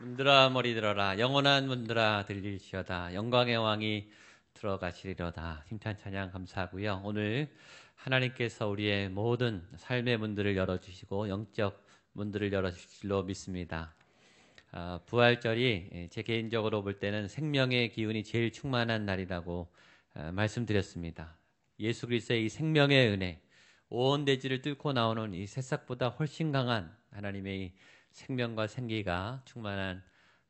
문들아 머리 들어라 영원한 문들아 들릴지어다 영광의 왕이 들어가시리로다. 힘찬 찬양 감사하고요. 오늘 하나님께서 우리의 모든 삶의 문들을 열어주시고 영적 문들을 열어주실 줄로 믿습니다. 부활절이 제 개인적으로 볼 때는 생명의 기운이 제일 충만한 날이라고 말씀드렸습니다. 예수 그리스도의 이 생명의 은혜, 온 대지를 뚫고 나오는 이 새싹보다 훨씬 강한 하나님의 이 생명과 생기가 충만한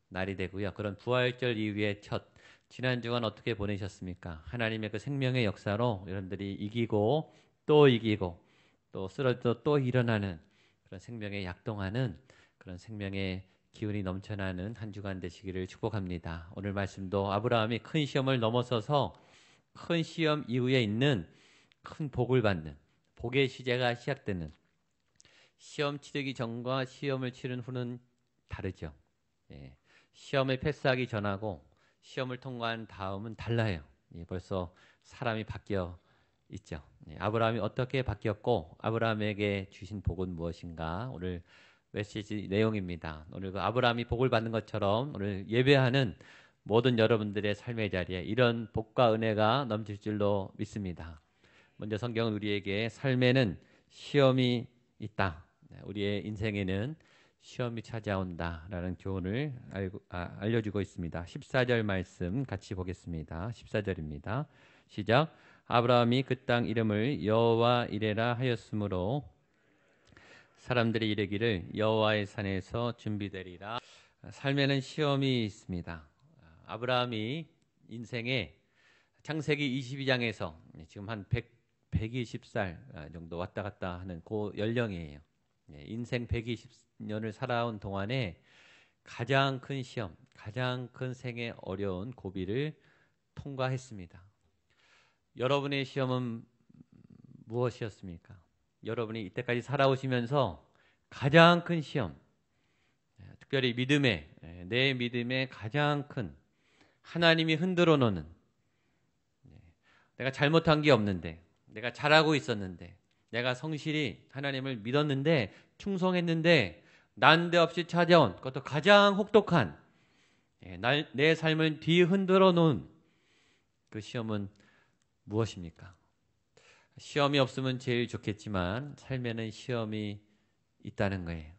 날이 되고요. 그런 부활절 이후의 첫 지난 주간 어떻게 보내셨습니까? 하나님의 그 생명의 역사로 여러분들이 이기고 또 쓰러져 또 일어나는 그런 생명에 약동하는 그런 생명의 기운이 넘쳐나는 한 주간 되시기를 축복합니다. 오늘 말씀도 아브라함이 큰 시험을 넘어서서 큰 시험 이후에 있는 큰 복을 받는 복의 시제가 시작되는, 시험 치르기 전과 시험을 치른 후는 다르죠. 예. 시험을 패스하기 전하고 시험을 통과한 다음은 달라요. 예. 벌써 사람이 바뀌어 있죠. 예. 아브라함이 어떻게 바뀌었고 아브라함에게 주신 복은 무엇인가? 오늘 메시지 내용입니다. 오늘 그 아브라함이 복을 받는 것처럼 오늘 예배하는 모든 여러분들의 삶의 자리에 이런 복과 은혜가 넘칠 줄로 믿습니다. 먼저 성경은 우리에게 삶에는 시험이 있다. 우리의 인생에는 시험이 찾아온다라는 교훈을 알려주고 있습니다. 14절 말씀 같이 보겠습니다. 14절입니다. 시작. 아브라함이 그 땅 이름을 여호와 이레라 하였으므로 사람들이 이르기를 여호와의 산에서 준비되리라. 삶에는 시험이 있습니다. 아브라함이 인생에 창세기 22장에서 지금 한 120살 정도 왔다 갔다 하는 그 연령이에요. 인생 120년을 살아온 동안에 가장 큰 시험, 가장 큰 생의 어려운 고비를 통과했습니다. 여러분의 시험은 무엇이었습니까? 여러분이 이때까지 살아오시면서 가장 큰 시험, 특별히 내 믿음의 가장 큰, 하나님이 흔들어 놓는, 내가 잘못한 게 없는데, 내가 잘하고 있었는데, 내가 성실히 하나님을 믿었는데 충성했는데 난데없이 찾아온 그것도 가장 혹독한 내 삶을 뒤흔들어 놓은 그 시험은 무엇입니까? 시험이 없으면 제일 좋겠지만 삶에는 시험이 있다는 거예요.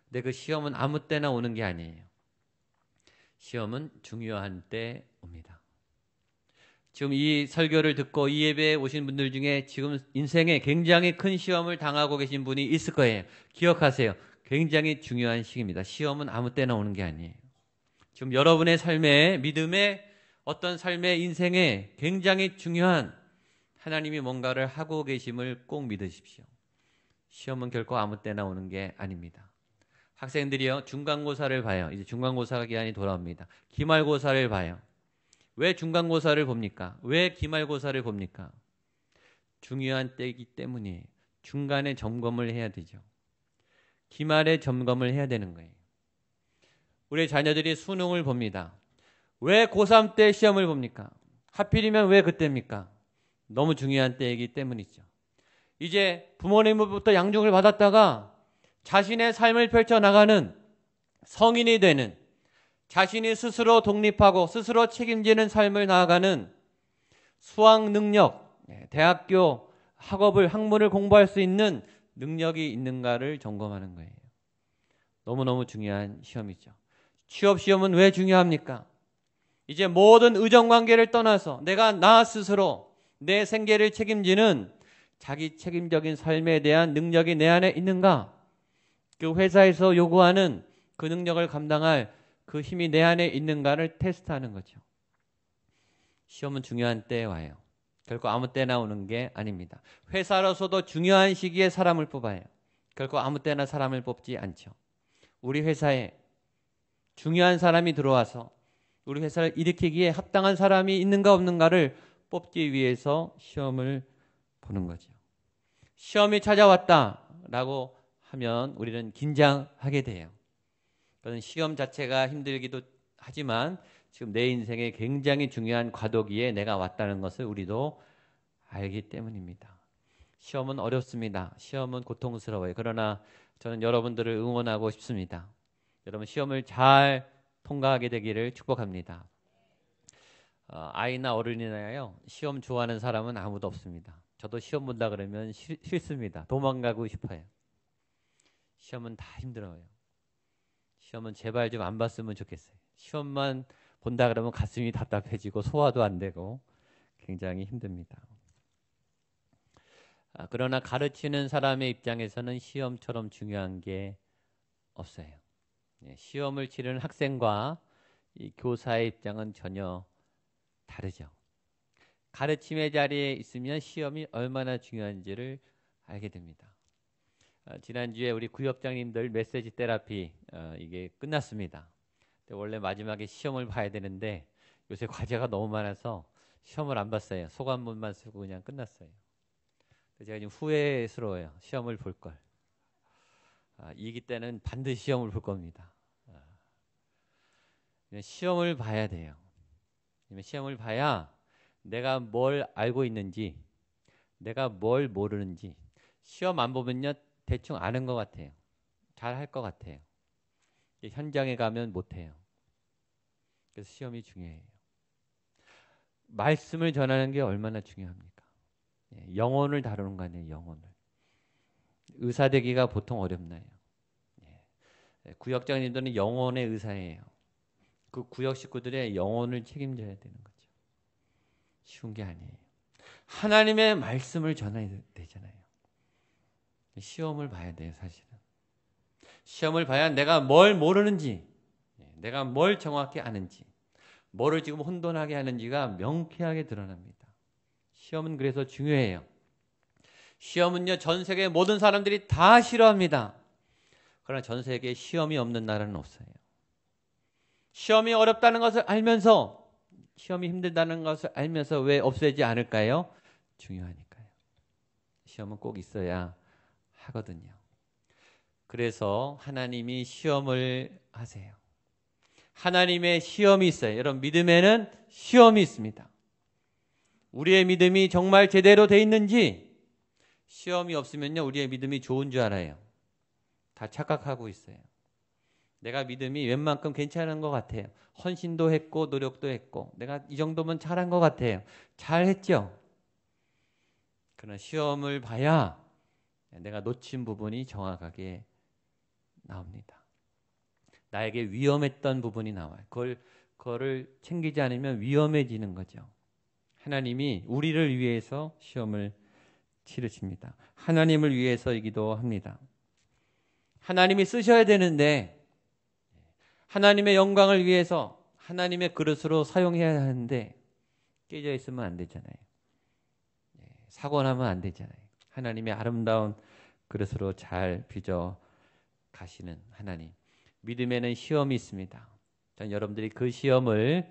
근데 그 시험은 아무 때나 오는 게 아니에요. 시험은 중요한 때 옵니다. 지금 이 설교를 듣고 이 예배에 오신 분들 중에 지금 인생에 굉장히 큰 시험을 당하고 계신 분이 있을 거예요. 기억하세요. 굉장히 중요한 시기입니다. 시험은 아무 때나 오는 게 아니에요. 지금 여러분의 삶에, 믿음의 어떤 삶의 인생에 굉장히 중요한 하나님이 뭔가를 하고 계심을 꼭 믿으십시오. 시험은 결코 아무 때나 오는 게 아닙니다. 학생들이요, 중간고사를 봐요. 이제 중간고사 기간이 돌아옵니다. 기말고사를 봐요. 왜 중간고사를 봅니까? 왜 기말고사를 봅니까? 중요한 때이기 때문이에요. 중간에 점검을 해야 되죠. 기말에 점검을 해야 되는 거예요. 우리 자녀들이 수능을 봅니다. 왜 고3 때 시험을 봅니까? 하필이면 왜 그때입니까? 너무 중요한 때이기 때문이죠. 이제 부모님으로부터 양육을 받았다가 자신의 삶을 펼쳐나가는 성인이 되는, 자신이 스스로 독립하고 스스로 책임지는 삶을 나아가는 수학 능력, 대학교 학문을 공부할 수 있는 능력이 있는가를 점검하는 거예요. 너무너무 중요한 시험이죠. 취업 시험은 왜 중요합니까? 이제 모든 의정관계를 떠나서 내가 나 스스로 내 생계를 책임지는 자기 책임적인 삶에 대한 능력이 내 안에 있는가? 그 회사에서 요구하는 그 능력을 감당할 그 힘이 내 안에 있는가를 테스트하는 거죠. 시험은 중요한 때에 와요. 결코 아무 때나 오는 게 아닙니다. 회사로서도 중요한 시기에 사람을 뽑아요. 결코 아무 때나 사람을 뽑지 않죠. 우리 회사에 중요한 사람이 들어와서 우리 회사를 일으키기에 합당한 사람이 있는가 없는가를 뽑기 위해서 시험을 보는 거죠. 시험이 찾아왔다라고 하면 우리는 긴장하게 돼요. 그런 시험 자체가 힘들기도 하지만 지금 내 인생에 굉장히 중요한 과도기에 내가 왔다는 것을 우리도 알기 때문입니다. 시험은 어렵습니다. 시험은 고통스러워요. 그러나 저는 여러분들을 응원하고 싶습니다. 여러분 시험을 잘 통과하게 되기를 축복합니다. 아이나 어른이나요, 시험 좋아하는 사람은 아무도 없습니다. 저도 시험 본다 그러면 싫습니다. 도망가고 싶어요. 시험은 다 힘들어요. 시험은 제발 좀 안 봤으면 좋겠어요. 시험만 본다 그러면 가슴이 답답해지고 소화도 안 되고 굉장히 힘듭니다. 그러나 가르치는 사람의 입장에서는 시험처럼 중요한 게 없어요. 시험을 치르는 학생과 이 교사의 입장은 전혀 다르죠. 가르침의 자리에 있으면 시험이 얼마나 중요한지를 알게 됩니다. 지난주에 우리 구역장님들 메시지 테라피 이게 끝났습니다. 원래 마지막에 시험을 봐야 되는데 요새 과제가 너무 많아서 시험을 안 봤어요. 소감문만 쓰고 그냥 끝났어요. 제가 지금 후회스러워요. 시험을 볼 걸. 이기 때는 반드시 시험을 볼 겁니다. 시험을 봐야 돼요. 시험을 봐야 내가 뭘 알고 있는지, 내가 뭘 모르는지. 시험 안 보면요 대충 아는 것 같아요. 잘 할 것 같아요. 현장에 가면 못해요. 그래서 시험이 중요해요. 말씀을 전하는 게 얼마나 중요합니까? 영혼을 다루는 거 아니에요. 영혼을. 의사 되기가 보통 어렵나요? 구역장님들은 영혼의 의사예요. 그 구역 식구들의 영혼을 책임져야 되는 거죠. 쉬운 게 아니에요. 하나님의 말씀을 전해야 되잖아요. 시험을 봐야 돼요, 사실은. 시험을 봐야 내가 뭘 모르는지, 내가 뭘 정확히 아는지, 뭐를 지금 혼돈하게 하는지가 명쾌하게 드러납니다. 시험은 그래서 중요해요. 시험은요, 전 세계 모든 사람들이 다 싫어합니다. 그러나 전 세계에 시험이 없는 나라는 없어요. 시험이 어렵다는 것을 알면서, 시험이 힘들다는 것을 알면서 왜 없애지 않을까요? 중요하니까요. 시험은 꼭 있어야 하거든요. 그래서 하나님이 시험을 하세요. 하나님의 시험이 있어요. 여러분, 믿음에는 시험이 있습니다. 우리의 믿음이 정말 제대로 돼 있는지, 시험이 없으면요 우리의 믿음이 좋은 줄 알아요. 다 착각하고 있어요. 내가 믿음이 웬만큼 괜찮은 것 같아요. 헌신도 했고 노력도 했고 내가 이 정도면 잘한 것 같아요. 잘했죠. 그러나 시험을 봐야 내가 놓친 부분이 정확하게 나옵니다. 나에게 위험했던 부분이 나와요. 그거를 챙기지 않으면 위험해지는 거죠. 하나님이 우리를 위해서 시험을 치르십니다. 하나님을 위해서이기도 합니다. 하나님이 쓰셔야 되는데 하나님의 영광을 위해서 하나님의 그릇으로 사용해야 하는데 깨져 있으면 안 되잖아요. 사고 나면 안 되잖아요. 하나님의 아름다운 그릇으로 잘 빚어 가시는 하나님. 믿음에는 시험이 있습니다. 전 여러분들이 그 시험을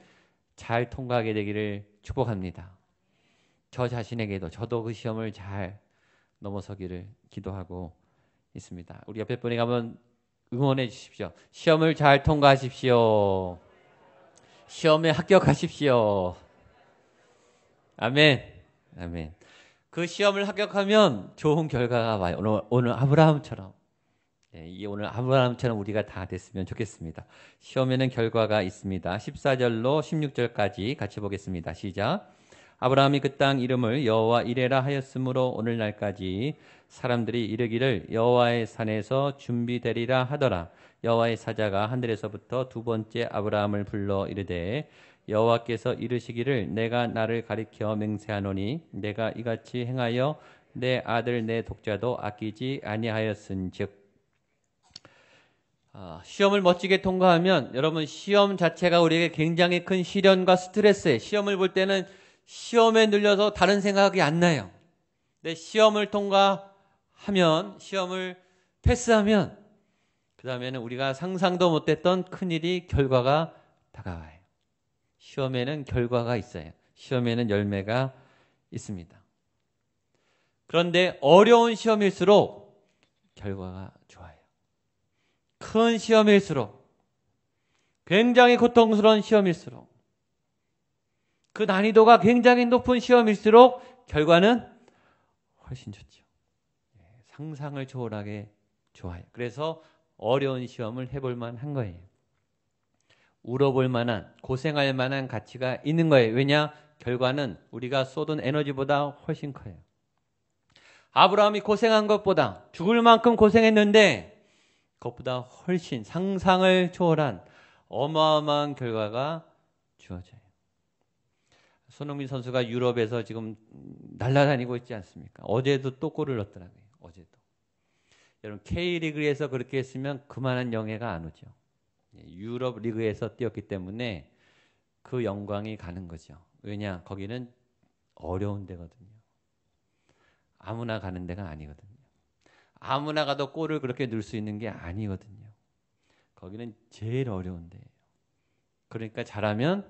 잘 통과하게 되기를 축복합니다. 저 자신에게도 저도 그 시험을 잘 넘어서기를 기도하고 있습니다. 우리 옆에 분에게 한번 응원해 주십시오. 시험을 잘 통과하십시오. 시험에 합격하십시오. 아멘. 아멘. 그 시험을 합격하면 좋은 결과가 와요. 오늘 아브라함처럼. 오늘 아브라함처럼 우리가 다 됐으면 좋겠습니다. 시험에는 결과가 있습니다. 14절로 16절까지 같이 보겠습니다. 시작. 아브라함이 그 땅 이름을 여호와 이레라 하였으므로 오늘날까지 사람들이 이르기를 여호와의 산에서 준비되리라 하더라. 여호와의 사자가 하늘에서부터 두 번째 아브라함을 불러 이르되 여호와께서 이르시기를 내가 나를 가리켜 맹세하노니 내가 이같이 행하여 내 아들 내 독자도 아끼지 아니하였은즉. 시험을 멋지게 통과하면 여러분 시험 자체가 우리에게 굉장히 큰 시련과 스트레스예요. 시험을 볼 때는 시험에 눌려서 다른 생각이 안 나요. 근데 시험을 통과하면, 시험을 패스하면 그 다음에는 우리가 상상도 못했던 큰일이 결과가 다가와요. 시험에는 결과가 있어요. 시험에는 열매가 있습니다. 그런데 어려운 시험일수록 결과가 좋아요. 큰 시험일수록, 굉장히 고통스러운 시험일수록, 그 난이도가 굉장히 높은 시험일수록 결과는 훨씬 좋죠. 상상을 초월하게 좋아요. 그래서 어려운 시험을 해볼 만한 거예요. 울어볼 만한, 고생할 만한 가치가 있는 거예요. 왜냐? 결과는 우리가 쏟은 에너지보다 훨씬 커요. 아브라함이 고생한 것보다, 죽을 만큼 고생했는데 그것보다 훨씬 상상을 초월한 어마어마한 결과가 주어져요. 손흥민 선수가 유럽에서 지금 날아다니고 있지 않습니까? 어제도 또 골을 넣었더라고요. 어제도. 여러분 K리그에서 그렇게 했으면 그만한 영예가 안 오죠. 유럽 리그에서 뛰었기 때문에 그 영광이 가는 거죠. 왜냐? 거기는 어려운 데거든요. 아무나 가는 데가 아니거든요. 아무나 가도 골을 그렇게 넣을 수 있는 게 아니거든요. 거기는 제일 어려운 데예요. 그러니까 잘하면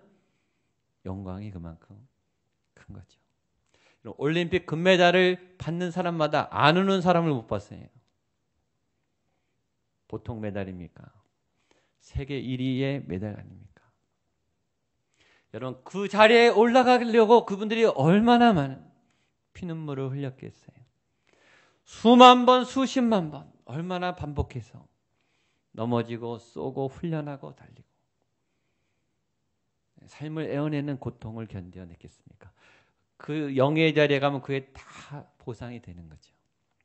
영광이 그만큼 큰 거죠. 올림픽 금메달을 받는 사람마다 안 우는 사람을 못 봤어요. 보통 메달입니까? 세계 1위의 메달 아닙니까? 여러분 그 자리에 올라가려고 그분들이 얼마나 많은 피눈물을 흘렸겠어요. 수만 번, 수십만 번 얼마나 반복해서 넘어지고 쏘고 훈련하고 달리고 삶을 애워내는 고통을 견뎌냈겠습니까? 그 영예의 자리에 가면 그게 다 보상이 되는 거죠.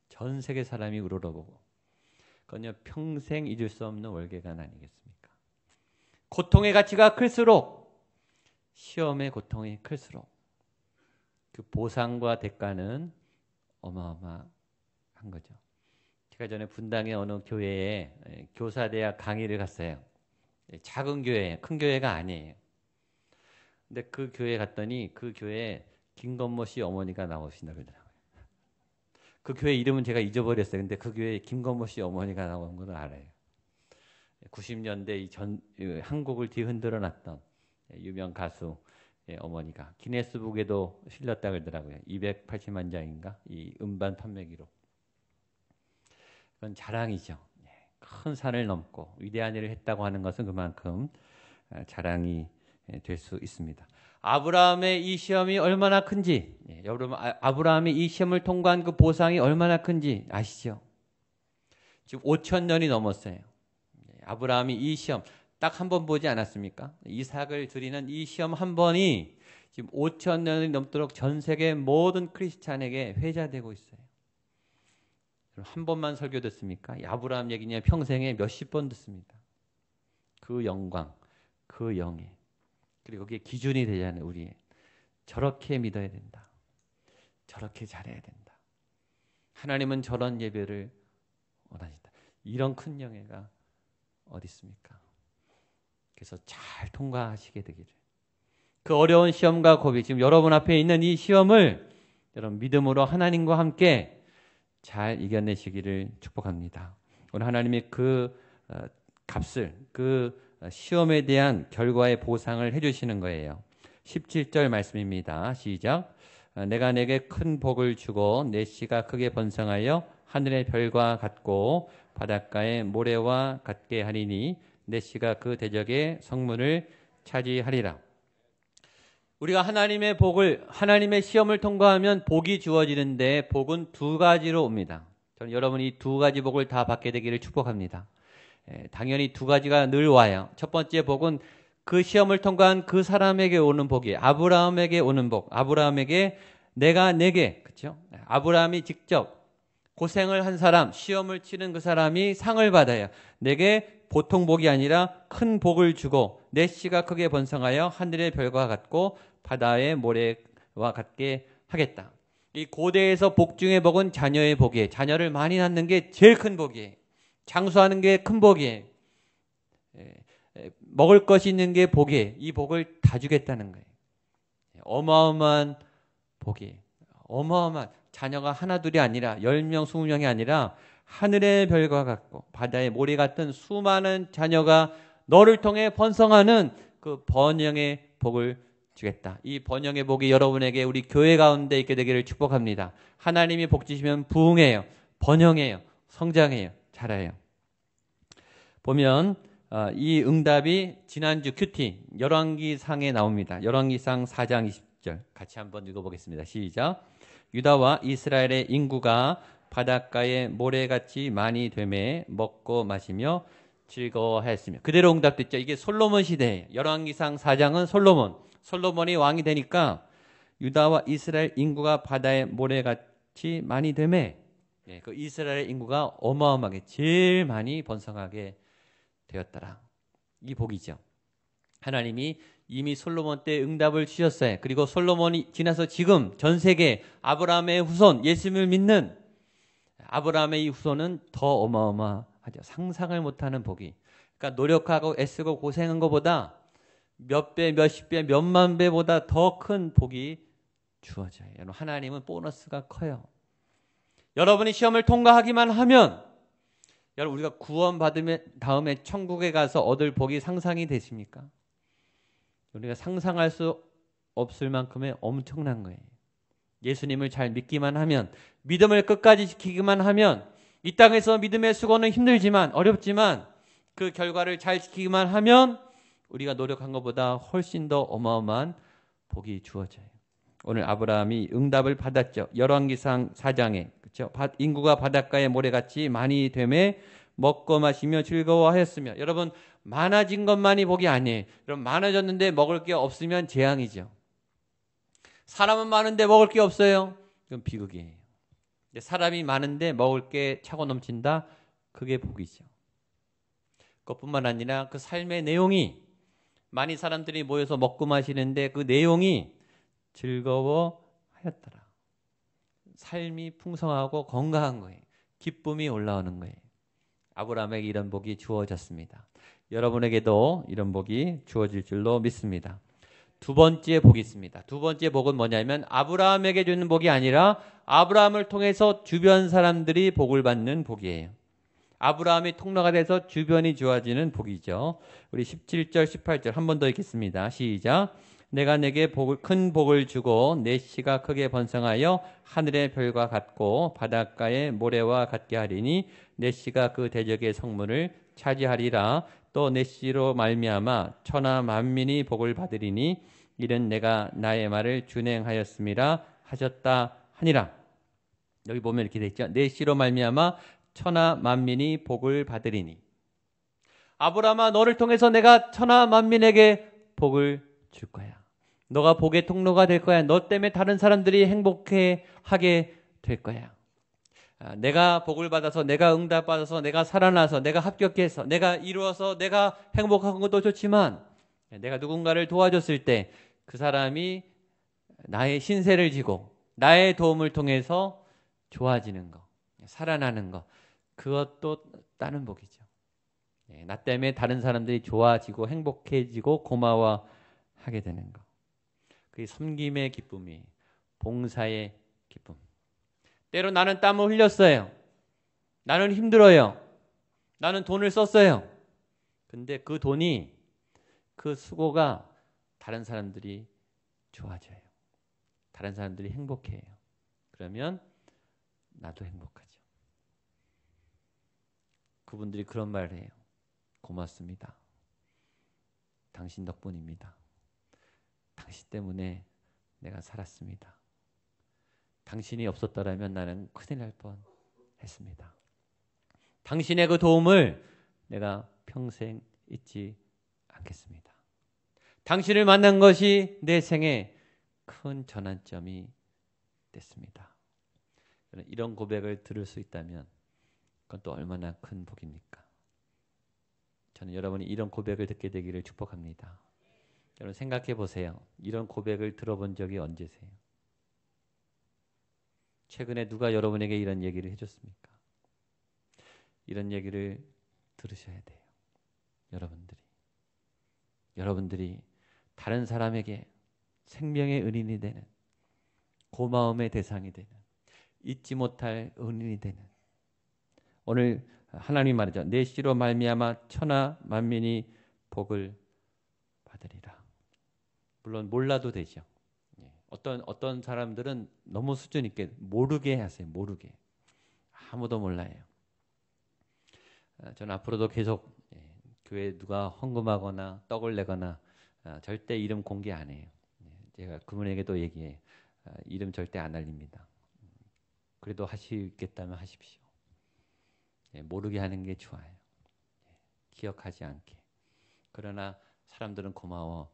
전 세계 사람이 우러러보고 그건요 평생 잊을 수 없는 월계관 아니겠습니까? 고통의 가치가 클수록 시험의 고통이 클수록 그 보상과 대가는 어마어마한 거죠. 제가 전에 분당의 어느 교회에 교사대학 강의를 갔어요. 작은 교회예요. 큰 교회가 아니에요. 근데 그 교회에 갔더니 그 교회에 김건모 씨 어머니가 나오신다 그러더라고요. 그 교회 이름은 제가 잊어버렸어요. 근데 그 교회에 김건모 씨 어머니가 나온 건 알아요. 90년대 한국을 뒤흔들어 놨던 유명 가수 어머니가 기네스북에도 실렸다 그러더라고요. 280만 장인가? 이 음반 판매 기록. 그건 자랑이죠. 큰 산을 넘고 위대한 일을 했다고 하는 것은 그만큼 자랑이 될 수 있습니다. 아브라함의 이 시험이 얼마나 큰지, 여러분 아브라함이 이 시험을 통과한 그 보상이 얼마나 큰지 아시죠? 지금 5,000년이 넘었어요. 아브라함이 이 시험 딱 한 번 보지 않았습니까? 이삭을 드리는 이 시험 한 번이 지금 5,000년이 넘도록 전 세계 모든 크리스찬에게 회자되고 있어요. 한 번만 설교 듣습니까? 아브라함 얘기냐 평생에 몇십 번 듣습니다. 그 영광, 그 영예. 그리고 그게 기준이 되잖아요. 우리 저렇게 믿어야 된다. 저렇게 잘해야 된다. 하나님은 저런 예배를 원하신다. 이런 큰 영예가 어디 있습니까? 그래서 잘 통과하시게 되기를. 그 어려운 시험과 고비, 지금 여러분 앞에 있는 이 시험을 여러분 믿음으로 하나님과 함께 잘 이겨내시기를 축복합니다. 오늘 하나님이 그 값을, 그 시험에 대한 결과의 보상을 해주시는 거예요. 17절 말씀입니다. 시작. 내가 내게 큰 복을 주고 내 씨가 크게 번성하여 하늘의 별과 같고 바닷가의 모래와 같게 하리니 내 씨가 그 대적의 성문을 차지하리라. 우리가 하나님의 복을, 하나님의 시험을 통과하면 복이 주어지는데 복은 두 가지로 옵니다. 저는 여러분이 이 두 가지 복을 다 받게 되기를 축복합니다. 당연히 두 가지가 늘 와요. 첫 번째 복은 그 시험을 통과한 그 사람에게 오는 복이에요. 아브라함에게 오는 복. 아브라함에게 내가 내게, 그렇죠? 아브라함이 직접 고생을 한 사람, 시험을 치른 그 사람이 상을 받아요. 내게 보통 복이 아니라 큰 복을 주고 내 씨가 크게 번성하여 하늘의 별과 같고 바다의 모래와 같게 하겠다. 이 고대에서 복 중의 복은 자녀의 복이에요. 자녀를 많이 낳는 게 제일 큰 복이에요. 장수하는 게 큰 복이에요. 먹을 것이 있는 게 복이에요. 이 복을 다 주겠다는 거예요. 어마어마한 복이에요. 어마어마한 자녀가 하나 둘이 아니라 10명 20명이 아니라 하늘의 별과 같고 바다의 모래 같은 수많은 자녀가 너를 통해 번성하는 그 번영의 복을 주겠다. 이 번영의 복이 여러분에게 우리 교회 가운데 있게 되기를 축복합니다. 하나님이 복 주시면 부흥해요. 번영해요. 성장해요. 자라요. 보면 이 응답이 지난주 큐티 열왕기상에 나옵니다. 열왕기상 4장 20절 같이 한번 읽어보겠습니다. 시작. 유다와 이스라엘의 인구가 바닷가의 모래같이 많이 되매 먹고 마시며 즐거워하였으며. 그대로 응답됐죠. 이게 솔로몬 시대예요. 열왕기상 4장은 솔로몬이 왕이 되니까 유다와 이스라엘 인구가 바다의 모래같이 많이 되매, 그 이스라엘 인구가 어마어마하게 제일 많이 번성하게 되었더라. 이 복이죠. 하나님이 이미 솔로몬 때 응답을 주셨어요. 그리고 솔로몬이 지나서 지금 전 세계 아브라함의 후손, 예수님을 믿는 아브라함의 이 후손은 더 어마어마하죠. 상상을 못하는 복이. 그러니까 노력하고 애쓰고 고생한 것보다 몇 배, 몇십 배, 몇만 배보다 더 큰 복이 주어져요. 여러분, 하나님은 보너스가 커요. 여러분이 시험을 통과하기만 하면, 여러분, 우리가 구원받은 다음에 천국에 가서 얻을 복이 상상이 되십니까? 우리가 상상할 수 없을 만큼의 엄청난 거예요. 예수님을 잘 믿기만 하면, 믿음을 끝까지 지키기만 하면, 이 땅에서 믿음의 수고는 힘들지만, 어렵지만 그 결과를 잘 지키기만 하면 우리가 노력한 것보다 훨씬 더 어마어마한 복이 주어져요. 오늘 아브라함이 응답을 받았죠. 열왕기상 4장에, 그렇죠? 인구가 바닷가의 모래같이 많이 되매 먹고 마시며 즐거워하였으며. 여러분, 많아진 것만이 복이 아니에요. 여러분, 많아졌는데 먹을 게 없으면 재앙이죠. 사람은 많은데 먹을 게 없어요. 그건 비극이에요. 사람이 많은데 먹을 게 차고 넘친다. 그게 복이죠. 그것뿐만 아니라 그 삶의 내용이, 많이 사람들이 모여서 먹고 마시는데 그 내용이 즐거워하였더라. 삶이 풍성하고 건강한 거예요. 기쁨이 올라오는 거예요. 아브라함에게 이런 복이 주어졌습니다. 여러분에게도 이런 복이 주어질 줄로 믿습니다. 두 번째 복이 있습니다. 두 번째 복은 뭐냐면 아브라함에게 주는 복이 아니라 아브라함을 통해서 주변 사람들이 복을 받는 복이에요. 아브라함이 통로가 돼서 주변이 좋아지는 복이죠. 우리 17절 18절 한 번 더 읽겠습니다. 시작. 내가 내게 큰 복을 주고 내 씨가 크게 번성하여 하늘의 별과 같고 바닷가의 모래와 같게 하리니 내 씨가 그 대적의 성문을 차지하리라. 또 내 씨로 말미암아 천하 만민이 복을 받으리니 이는 내가 나의 말을 준행하였음이라 하셨다 하니라. 여기 보면 이렇게 돼 있죠. 내 씨로 말미암아 천하 만민이 복을 받으리니. 아브라함아, 너를 통해서 내가 천하 만민에게 복을 줄 거야. 너가 복의 통로가 될 거야. 너 때문에 다른 사람들이 행복하게 될 거야. 내가 복을 받아서, 내가 응답받아서, 내가 살아나서, 내가 합격해서, 내가 이루어서 내가 행복한 것도 좋지만 내가 누군가를 도와줬을 때 그 사람이 나의 신세를 지고 나의 도움을 통해서 좋아지는 거, 살아나는 거, 그것도 다른 복이죠. 나 때문에 다른 사람들이 좋아지고 행복해지고 고마워하게 되는 거. 그게 섬김의 기쁨이, 봉사의 기쁨. 때로 나는 땀을 흘렸어요. 나는 힘들어요. 나는 돈을 썼어요. 근데 그 돈이, 그 수고가 다른 사람들이 좋아져요. 다른 사람들이 행복해요. 그러면 나도 행복하죠. 그분들이 그런 말을 해요. 고맙습니다. 당신 덕분입니다. 당신 때문에 내가 살았습니다. 당신이 없었더라면 나는 큰일 날 뻔했습니다. 당신의 그 도움을 내가 평생 잊지 않겠습니다. 당신을 만난 것이 내 생에 큰 전환점이 됐습니다. 이런 고백을 들을 수 있다면 그건 또 얼마나 큰 복입니까? 저는 여러분이 이런 고백을 듣게 되기를 축복합니다. 여러분 생각해 보세요. 이런 고백을 들어본 적이 언제세요? 최근에 누가 여러분에게 이런 얘기를 해줬습니까? 이런 얘기를 들으셔야 돼요. 여러분들이 다른 사람에게 생명의 은인이 되는, 고마움의 대상이 되는, 잊지 못할 은인이 되는. 오늘 하나님 말이죠. 내 씨로 말미암아 천하 만민이 복을 받으리라. 물론 몰라도 되죠. 어떤 사람들은 너무 수준 있게 모르게 하세요. 모르게. 아무도 몰라요. 저는 앞으로도 계속 교회에 누가 헌금하거나 떡을 내거나 절대 이름 공개 안 해요. 제가 그분에게도 얘기해요. 이름 절대 안 알립니다. 그래도 하시겠다면 하십시오. 모르게 하는 게 좋아요. 기억하지 않게. 그러나 사람들은 고마워하죠.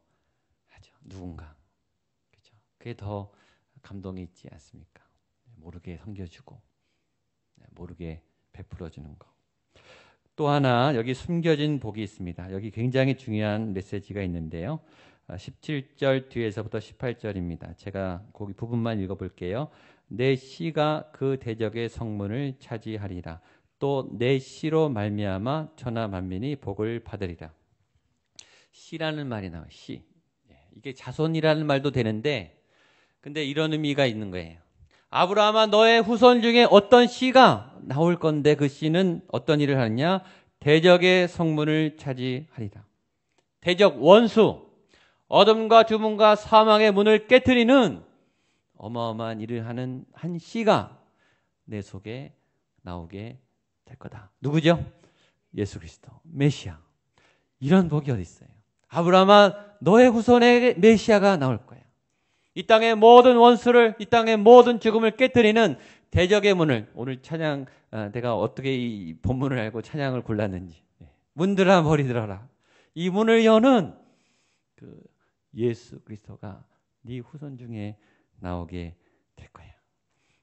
누군가. 그렇죠? 그게 더 감동이 있지 않습니까? 모르게 섬겨주고 모르게 베풀어주는 거. 또 하나 여기 숨겨진 복이 있습니다. 여기 굉장히 중요한 메시지가 있는데요. 17절 뒤에서부터 18절입니다. 제가 거기 부분만 읽어볼게요. 내 씨가 그 대적의 성문을 차지하리라. 또 내 씨로 말미암아 천하 만민이 복을 받으리라. 씨라는 말이 나와요. 씨. 이게 자손이라는 말도 되는데 근데 이런 의미가 있는 거예요. 아브라함아 너의 후손 중에 어떤 씨가 나올 건데 그 씨는 어떤 일을 하느냐? 대적의 성문을 차지하리라. 대적 원수, 어둠과 주문과 사망의 문을 깨트리는 어마어마한 일을 하는 한 씨가 내 속에 나오게 될 거다. 누구죠? 예수 그리스도, 메시아. 이런 복이 어디 있어요? 아브라함아 너의 후손에 메시아가 나올 거야. 이 땅의 모든 원수를, 이 땅의 모든 죽음을 깨트리는 대적의 문을, 오늘 찬양, 내가 어떻게 이 본문을 알고 찬양을 골랐는지. 문들아 머리 들어라. 이 문을 여는 그 예수 그리스도가 네 후손 중에 나오게 될 거야.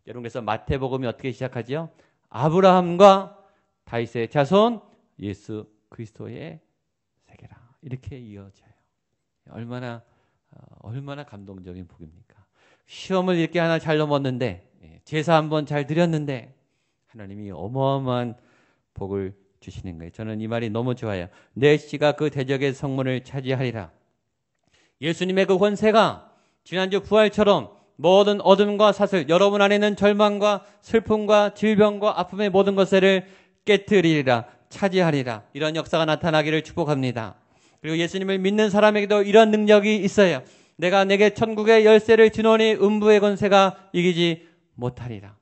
여러분 그래서 마태복음이 어떻게 시작하지요? 아브라함과 다윗의 자손 예수 그리스도의 세계라. 이렇게 이어져요. 얼마나 감동적인 복입니까? 시험을 이렇게 하나 잘 넘었는데 제사 한번 잘 드렸는데 하나님이 어마어마한 복을 주시는 거예요. 저는 이 말이 너무 좋아요. 내 씨가 그 대적의 성문을 차지하리라. 예수님의 그 권세가 지난주 부활처럼 모든 어둠과 사슬, 여러분 안에 있는 절망과 슬픔과 질병과 아픔의 모든 것을 깨트리리라, 차지하리라. 이런 역사가 나타나기를 축복합니다. 그리고 예수님을 믿는 사람에게도 이런 능력이 있어요. 내게 천국의 열쇠를 주노니 음부의 권세가 이기지 못하리라.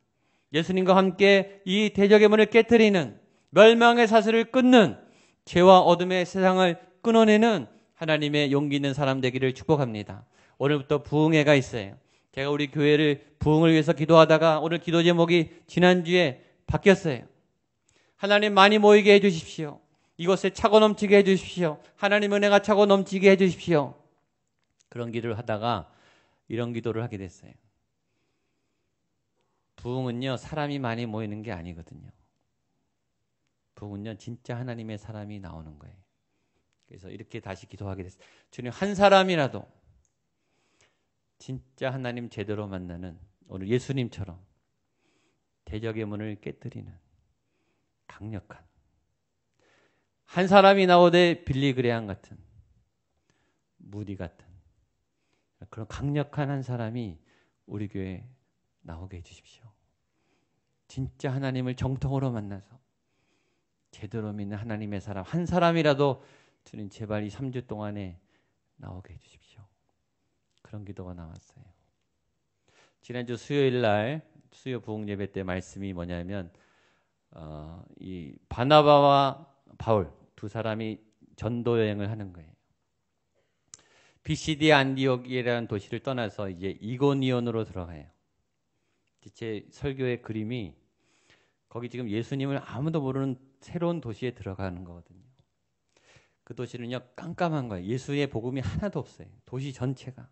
예수님과 함께 이 대적의 문을 깨트리는, 멸망의 사슬을 끊는, 죄와 어둠의 세상을 끊어내는 하나님의 용기 있는 사람 되기를 축복합니다. 오늘부터 부흥회가 있어요. 제가 우리 교회를 부흥을 위해서 기도하다가 오늘 기도 제목이 지난주에 바뀌었어요. 하나님 많이 모이게 해주십시오. 이곳에 차고 넘치게 해주십시오. 하나님 은혜가 차고 넘치게 해주십시오. 그런 기도를 하다가 이런 기도를 하게 됐어요. 부흥은요 사람이 많이 모이는 게 아니거든요. 부흥은요 진짜 하나님의 사람이 나오는 거예요. 그래서 이렇게 다시 기도하게 됐어요. 주님 한 사람이라도 진짜 하나님 제대로 만나는 오늘 예수님처럼 대적의 문을 깨뜨리는 강력한 한 사람이 나오되 빌리 그레함 같은 무디 같은 그런 강력한 한 사람이 우리 교회에 나오게 해주십시오. 진짜 하나님을 정통으로 만나서 제대로 믿는 하나님의 사람 한 사람이라도 주님 제발 이 3주 동안에 나오게 해주십시오. 그런 기도가 나왔어요. 지난주 수요일 날 수요 부흥 예배 때 말씀이 뭐냐면 이 바나바와 바울 두 사람이 전도 여행을 하는 거예요. 비시디 안디옥이라는 도시를 떠나서 이제 이고니온으로 들어가요. 제 설교의 그림이 거기 지금 예수님을 아무도 모르는 새로운 도시에 들어가는 거거든요. 그 도시는요 깜깜한 거예요. 예수의 복음이 하나도 없어요. 도시 전체가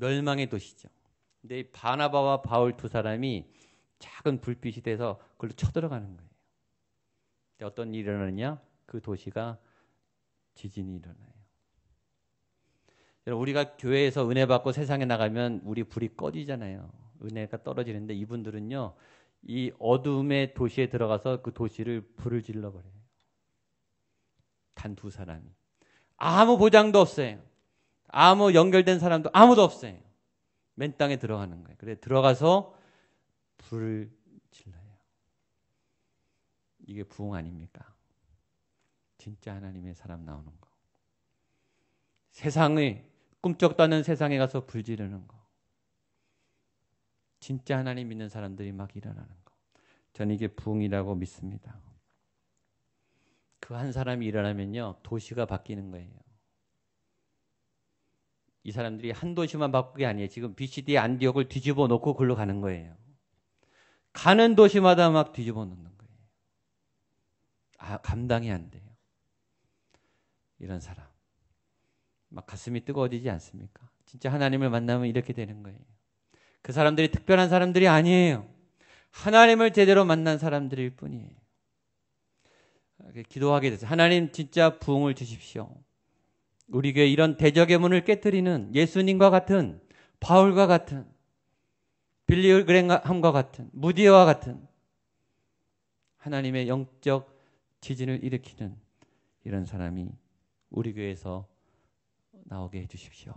멸망의 도시죠. 근데 바나바와 바울 두 사람이 작은 불빛이 돼서 그걸로 쳐들어가는 거예요. 근데 어떤 일이 일어나느냐? 그 도시가 지진이 일어나요. 우리가 교회에서 은혜 받고 세상에 나가면 우리 불이 꺼지잖아요. 은혜가 떨어지는데 이분들은요 이 어둠의 도시에 들어가서 그 도시를 불을 질러버려요. 단 두 사람이. 아무 보장도 없어요. 아무 연결된 사람도 아무도 없어요. 맨 땅에 들어가는 거예요. 그래 들어가서 불을 질러요. 이게 부흥 아닙니까? 진짜 하나님의 사람 나오는 거. 세상의 꿈쩍도 않는 세상에 가서 불 지르는 거. 진짜 하나님 믿는 사람들이 막 일어나는 거. 저는 이게 부흥이라고 믿습니다. 그 한 사람이 일어나면요 도시가 바뀌는 거예요. 이 사람들이 한 도시만 바꾸는 게 아니에요. 지금 BCD 안디옥을 뒤집어 놓고 글로 가는 거예요. 가는 도시마다 막 뒤집어 놓는 거예요. 감당이 안 돼요. 이런 사람. 막 가슴이 뜨거워지지 않습니까? 진짜 하나님을 만나면 이렇게 되는 거예요. 그 사람들이 특별한 사람들이 아니에요. 하나님을 제대로 만난 사람들일 뿐이에요. 기도하게 됐어요. 하나님 진짜 부흥을 주십시오. 우리 교회 이런 대적의 문을 깨뜨리는 예수님과 같은, 바울과 같은, 빌리 그레ham과 같은, 무디와 같은 하나님의 영적 지진을 일으키는 이런 사람이 우리 교회에서 나오게 해주십시오.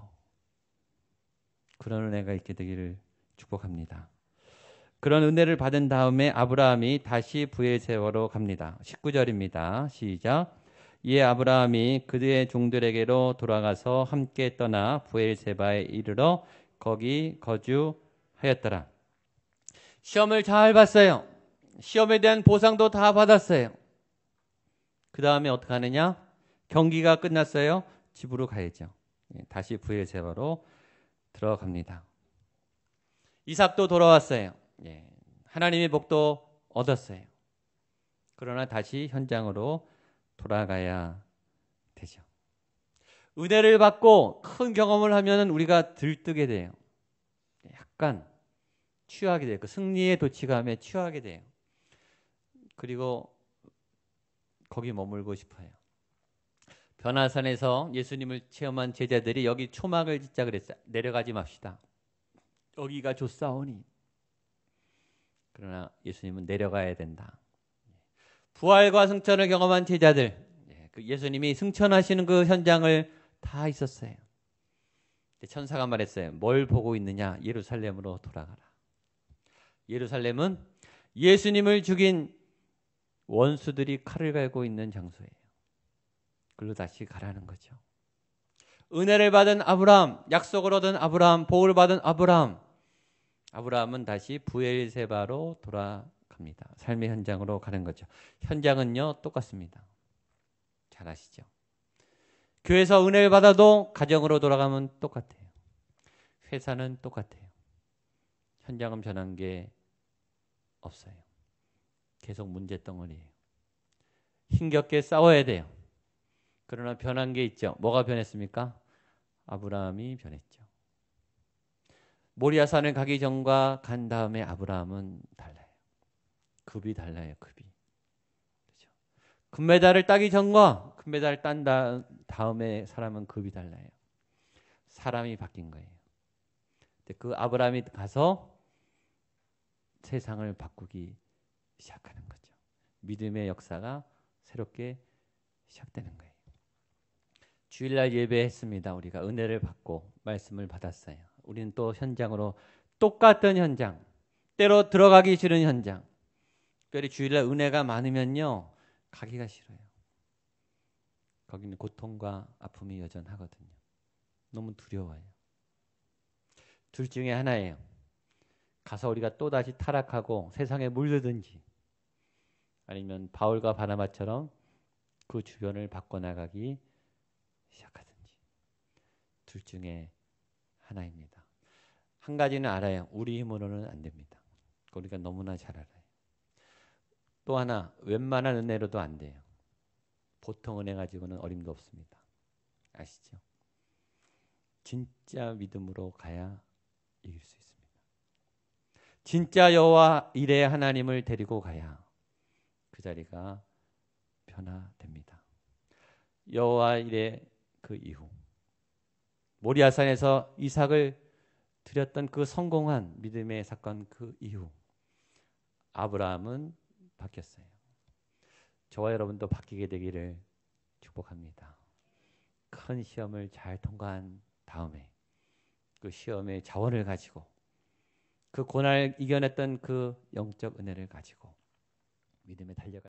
그런 은혜가 있게 되기를 축복합니다. 그런 은혜를 받은 다음에 아브라함이 다시 브엘세바로 갑니다. 19절입니다. 시작. 이에 아브라함이 그의 종들에게로 돌아가서 함께 떠나 브엘세바에 이르러 거기 거주하였더라. 시험을 잘 봤어요. 시험에 대한 보상도 다 받았어요. 그 다음에 어떻게 하느냐? 경기가 끝났어요. 집으로 가야죠. 다시 브엘세바로 들어갑니다. 이삭도 돌아왔어요. 하나님의 복도 얻었어요. 그러나 다시 현장으로 돌아가야 되죠. 은혜를 받고 큰 경험을 하면 우리가 들뜨게 돼요. 약간 취하게 돼요. 그 승리의 도취감에 취하게 돼요. 그리고 거기 머물고 싶어요. 변화산에서 예수님을 체험한 제자들이 여기 초막을 짓자 그랬어요. 내려가지 맙시다. 여기가 좋사오니. 그러나 예수님은 내려가야 된다. 부활과 승천을 경험한 제자들, 예수님이 승천하시는 그 현장을 다 있었어요. 천사가 말했어요. 뭘 보고 있느냐? 예루살렘으로 돌아가라. 예루살렘은 예수님을 죽인 원수들이 칼을 갈고 있는 장소예요. 그걸로 다시 가라는 거죠. 은혜를 받은 아브라함, 약속을 얻은 아브라함, 복을 받은 아브라함. 아브라함은 다시 브엘세바로 돌아갑니다. 삶의 현장으로 가는 거죠. 현장은요, 똑같습니다. 잘 아시죠? 교회에서 은혜를 받아도 가정으로 돌아가면 똑같아요. 회사는 똑같아요. 현장은 변한 게 없어요. 계속 문제덩어리예요. 힘겹게 싸워야 돼요. 그러나 변한 게 있죠. 뭐가 변했습니까? 아브라함이 변했죠. 모리아산을 가기 전과 간 다음에 아브라함은 달라요. 급이 달라요. 급이. 그렇죠? 금메달을 따기 전과 금메달을 딴 다음에 사람은 급이 달라요. 사람이 바뀐 거예요. 근데 그 아브라함이 가서 세상을 바꾸기 시작하는 거죠. 믿음의 역사가 새롭게 시작되는 거예요. 주일날 예배했습니다. 우리가 은혜를 받고 말씀을 받았어요. 우리는 또 현장으로 똑같은 현장, 때로 들어가기 싫은 현장. 특별히 주일날 은혜가 많으면요, 가기가 싫어요. 거기는 고통과 아픔이 여전하거든요. 너무 두려워요. 둘 중에 하나예요. 가서 우리가 또다시 타락하고 세상에 물들든지, 아니면 바울과 바나바처럼 그 주변을 바꿔나가기 시작하든지. 둘 중에 하나입니다. 한 가지는 알아요. 우리 힘으로는 안 됩니다. 우리가 너무나 잘 알아요. 또 하나, 웬만한 은혜로도 안 돼요. 보통 은혜 가지고는 어림도 없습니다. 아시죠? 진짜 믿음으로 가야 이길 수 있습니다. 진짜 여호와 일에 하나님을 데리고 가야 그 자리가 변화됩니다. 여호와 일의 그 이후 모리아산에서 이삭을 드렸던 그 성공한 믿음의 사건 그 이후 아브라함은 바뀌었어요. 저와 여러분도 바뀌게 되기를 축복합니다. 큰 시험을 잘 통과한 다음에 그 시험의 자원을 가지고 그 고난을 이겨냈던 그 영적 은혜를 가지고 믿음에 달려가